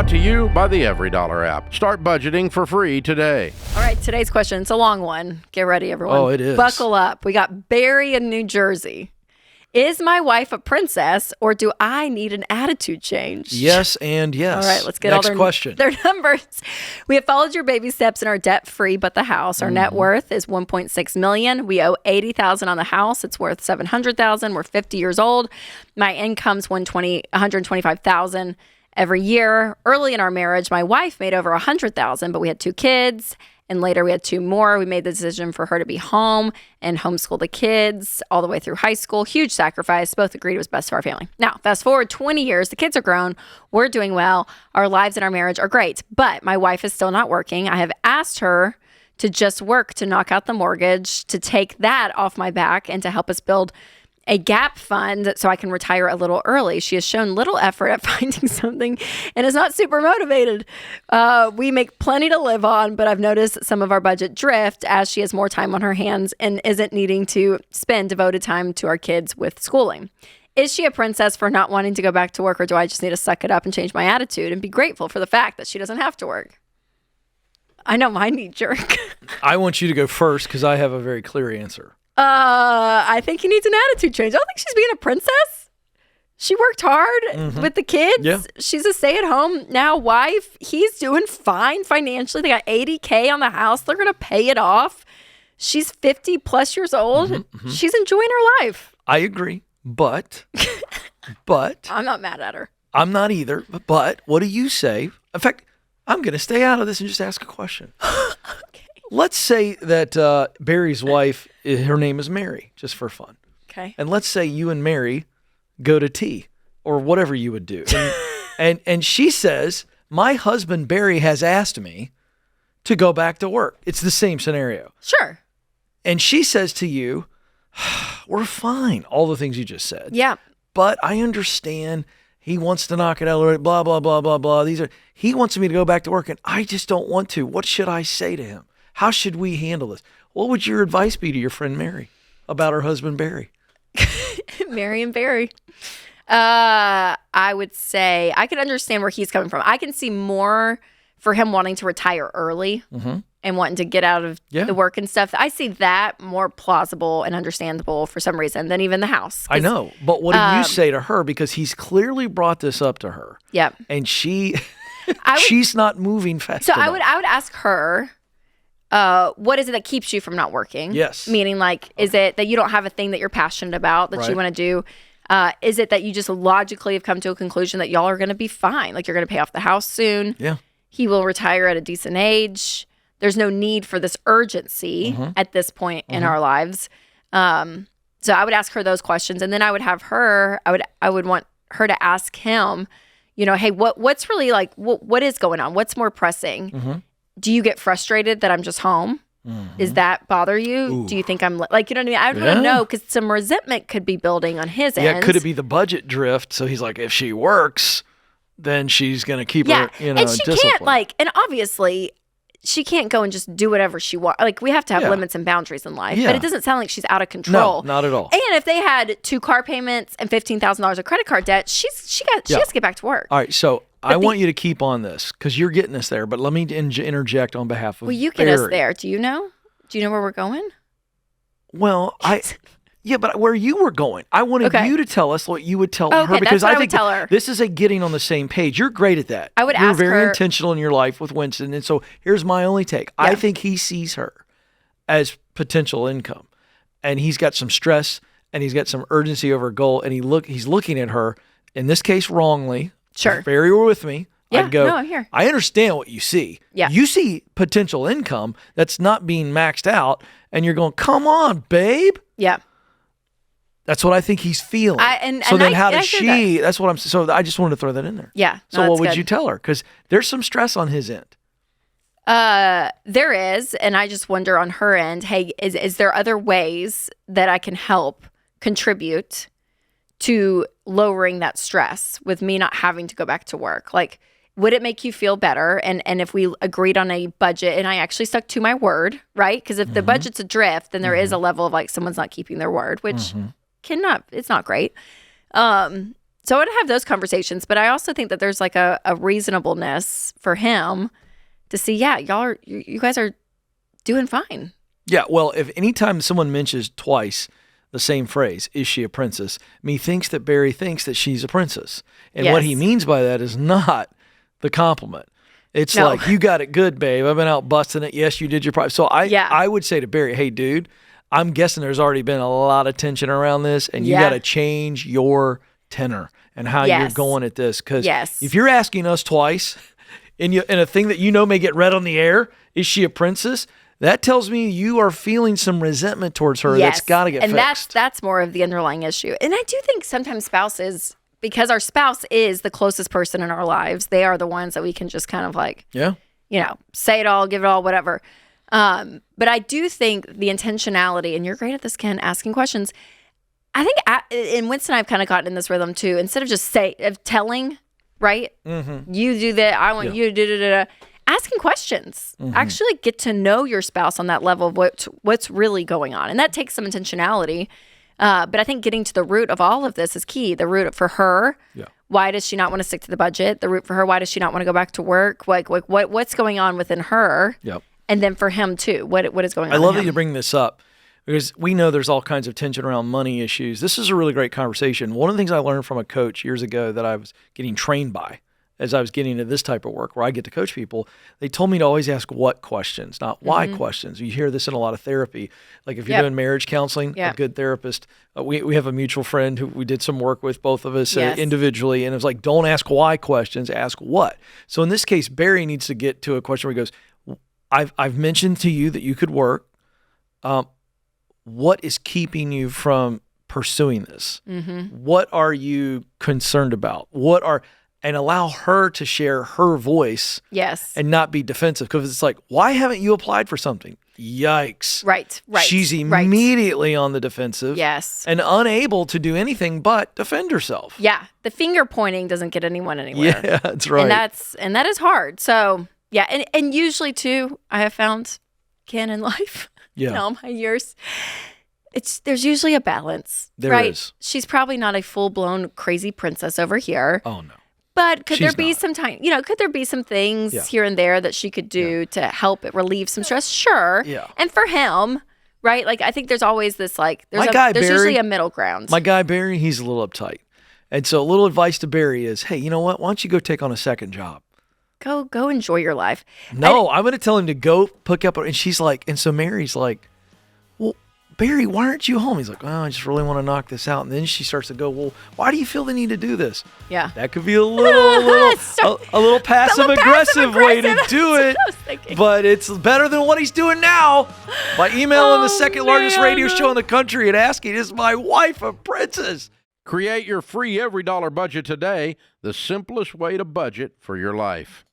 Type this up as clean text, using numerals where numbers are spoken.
Brought to you by the Every Dollar app. Start budgeting for free today. All right, today's question. It's a long one. Get ready, everyone. Oh, it is. Buckle up. We got Barry in New Jersey. Is my wife a princess, or do I need an attitude change? Yes and yes. All right, let's get Next all question. their numbers. We have followed your baby steps and are debt-free, but the house. Our net worth is $1.6 million. We owe $80,000 on the house. It's worth $700,000. We're 50 years old. My income's $125,000 every year. Early in our marriage, my wife made over $100,000, but we had 2 kids. And later we had 2 more. We made the decision for her to be home and homeschool the kids all the way through high school. Huge sacrifice. Both agreed it was best for our family. Now, fast forward 20 years. The kids are grown. We're doing well. Our lives and our marriage are great. But my wife is still not working. I have asked her to just work to knock out the mortgage, to take that off my back, and to help us build a gap fund so I can retire a little early. She has shown little effort at finding something and is not super motivated. We make plenty to live on, but I've noticed some of our budget drift as she has more time on her hands and isn't needing to spend devoted time to our kids with schooling. Is she a princess for not wanting to go back to work, or do I just need to suck it up and change my attitude and be grateful for the fact that she doesn't have to work? I know my knee jerk. I want you to go first because I have a very clear answer. I think he needs an attitude change. I don't think she's being a princess. She worked hard with the kids. Yeah. She's a stay-at-home now wife. He's doing fine financially. They got $80K on the house. They're going to pay it off. She's 50 plus years old. She's enjoying her life. I agree, but I'm not mad at her. I'm not either. But what do you say? In fact, I'm going to stay out of this and just ask a question. Okay. Let's say that Barry's wife, her name is Mary, just for fun. Okay. And let's say you and Mary go to tea or whatever you would do. And she says, my husband Barry has asked me to go back to work. It's the same scenario. Sure. And she says to you, we're fine. All the things you just said. Yeah. But I understand he wants to knock it out, blah, blah, blah, blah, blah. He wants me to go back to work and I just don't want to. What should I say to him? How should we handle this? What would your advice be to your friend Mary about her husband Barry? Mary and Barry. I would say I could understand where he's coming from. I can see more for him wanting to retire early and wanting to get out of the work and stuff. I see that more plausible and understandable for some reason than even the house. I know. But what do you say to her? Because he's clearly brought this up to her. Yep. And she's not moving fast So enough. I would ask her, what is it that keeps you from not working? Yes. Meaning, like, is it that you don't have a thing that you're passionate about that you want to do? Is it that you just logically have come to a conclusion that y'all are going to be fine? Like, you're going to pay off the house soon. Yeah. He will retire at a decent age. There's no need for this urgency at this point in our lives. So I would ask her those questions, and then I would have her. I would want her to ask him, you know, hey, what's really like? What is going on? What's more pressing? Do you get frustrated that I'm just home? Does that bother you? Ooh. Do you think I'm like, you know what I mean? I want to know because some resentment could be building on his end. Yeah, could it be the budget drift? So he's like, if she works, then she's going to keep her, and she disciplined. Can't and obviously she can't go and just do whatever she wants. Like, we have to have limits and boundaries in life, but it doesn't sound like she's out of control. No, not at all. And if they had 2 car payments and $15,000 of credit card debt, she has to get back to work. All right, so I want you to keep on this because you're getting us there, but let me interject on behalf of you get us there. Do you know? Do you know where we're going? Well, but where you were going. I wanted you to tell us what you would tell her because I think tell her. This is a getting on the same page. You're great at that. I would You're ask her. You're very intentional in your life with Winston. And so here's my only take. Yeah. I think he sees her as potential income. And he's got some stress and he's got some urgency over a goal. And he's looking at her, in this case, wrongly. Sure. If Barry were with me, yeah, I'd go, no, I'm here. I understand what you see. Yeah. You see potential income that's not being maxed out. And you're going, come on, babe. Yeah. That's what I think he's feeling. That's what I'm, so I just wanted to throw that in there. Yeah. So what would you tell her? Because there's some stress on his end. There is. And I just wonder on her end, hey, is there other ways that I can help contribute to lowering that stress with me not having to go back to work? Like, would it make you feel better? And if we agreed on a budget and I actually stuck to my word, right? Because if the budget's adrift, then there is a level of like someone's not keeping their word, which it's not great. So I would have those conversations, but I also think that there's like a reasonableness for him to see, yeah, you guys are doing fine. Yeah, well, if anytime someone mentions twice the same phrase, is she a princess, methinks that Barry thinks that she's a princess. And what he means by that is not the compliment. It's like, you got it good, babe. I've been out busting it. Yes, you did your part. So I would say to Barry, hey, dude, I'm guessing there's already been a lot of tension around this, and you got to change your tenor and how you're going at this. Because if you're asking us twice in a thing that may get read on the air, is she a princess? That tells me you are feeling some resentment towards her. That's got to get fixed. And that's more of the underlying issue. And I do think sometimes spouses, because our spouse is the closest person in our lives, they are the ones that we can just kind of like, say it all, give it all, whatever. But I do think the intentionality, and you're great at this, Ken, asking questions. I think, and Winston and I have kind of gotten in this rhythm too. Instead of just telling, right? Mm-hmm. You do that. I want you to do. Asking questions. Mm-hmm. Actually get to know your spouse on that level of what's really going on. And that takes some intentionality. But I think getting to the root of all of this is key. The root for her. Yeah. Why does she not want to stick to the budget? The root for her. Why does she not want to go back to work? What's going on within her? Yep. And then for him too. What is going on? I love that you bring this up, because we know there's all kinds of tension around money issues. This is a really great conversation. One of the things I learned from a coach years ago that I was getting trained by as I was getting into this type of work where I get to coach people, they told me to always ask what questions, not why questions. You hear this in a lot of therapy. Like if you're doing marriage counseling, a good therapist, we have a mutual friend who we did some work with, both of us individually, and it was like, don't ask why questions, ask what. So in this case, Barry needs to get to a question where he goes, I've mentioned to you that you could work. What is keeping you from pursuing this? Mm-hmm. What are you concerned about? And allow her to share her voice. Yes. And not be defensive. Because it's like, why haven't you applied for something? Yikes. Right. She's immediately on the defensive. Yes. And unable to do anything but defend herself. Yeah. The finger pointing doesn't get anyone anywhere. Yeah, that's right. And that is hard. So, yeah. And usually, too, I have found, Ken, in life, in all my years, there's usually a balance. There is. She's probably not a full-blown crazy princess over here. Oh, no. But could there be some time, could there be some things here and there that she could do to help it relieve some stress? Sure. Yeah. And for him, right? Like, I think there's always this, like, there's usually a middle ground. My guy, Barry, he's a little uptight. And so a little advice to Barry is, hey, you know what? Why don't you go take on a second job? Go enjoy your life. No, I'm going to tell him to go pick up. And she's like, and so Mary's like, well, Barry, why aren't you home? He's like, I just really want to knock this out. And then she starts to go, well, why do you feel the need to do this? Yeah. That could be a little passive-aggressive way to do it. But it's better than what he's doing now by emailing the second largest radio show in the country and asking, is my wife a princess? Create your free every dollar budget today, the simplest way to budget for your life.